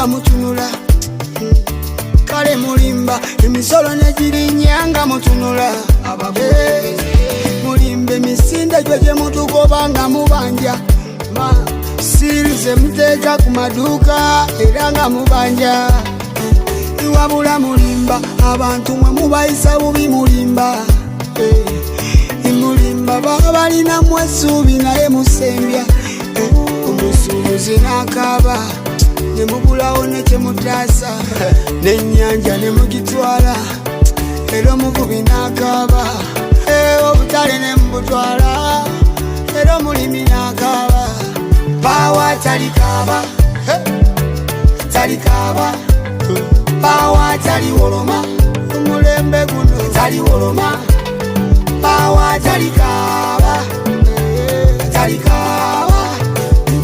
mutunula kale mulimba emisolo negirinyanga mutunula mulimba emisinde gye mutugoba nga mubanja sirize muteeka ku maduuka era nga mubanja iwabula mulimba abantu mwe mubayisa bubi mulimba mulimba baba balinamu essuubi naye musembya omusuubuzi n'akaaba ne mubulawo ne kyemutaasa n'ennyanja ne mugitwala era omuvubi n'akaaba obutale ne mubutwala era omulimi n'akaaba bawa talikaaba talikaaba bawa taliwoloma omulembe guno taliwoloma bawa talikaaba talikaaba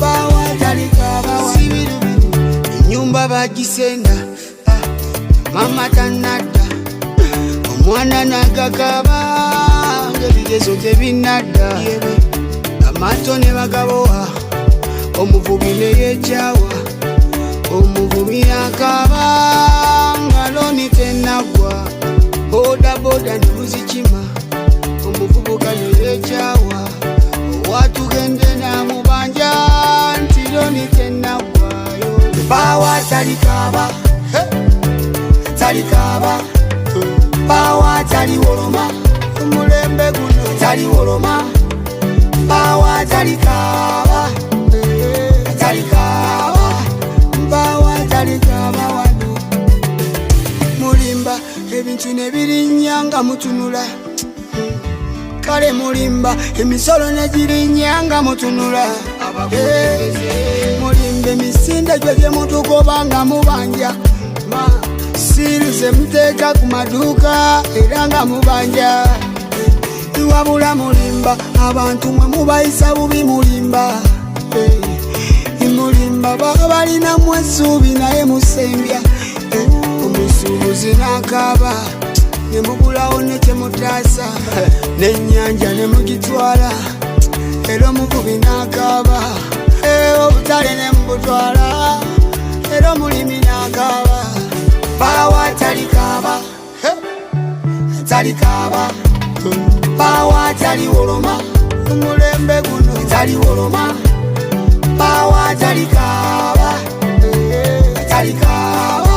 bawa talikaaba enyumba bagisenda mama tanadda omwana nagagaba ng'ebigezo tebinadda amaato ne bagabowa omuvubi neyekyawa omuvubi akaaba nga loni tenagwa bodaboda ne buzikima omuvubuka neyekyawa owatugende namubanja nti loni tenagwayo bawa talikaaba talikaaba bawa taliwoloma omulembe guno taliwoloma bawa talikaaba talikaaba bawa talikaaba wano mulimba ebintu nebirinyanga mutunula kale mulimba emisolo negirinyanga mutunula mulimba emisinde gye mutugoba nga mubanja sirize muteeka ku maduuka era nga mubanja iwabula mulimba abantu mwe mubayisa bubi mulimba mulimba baba balinamu essuubi naye musembya omusuubuzi n'akaaba ne mubulawo ne kyemutaasa n'ennyanja ne mugitwala era omuvubi n'akaaba obutale ne mubutwala era omulimi n'akaaba bawa talikaaba talikaaba bawa taliwoloma omulembe guno taliwoloma bawa talikaaba talikaaba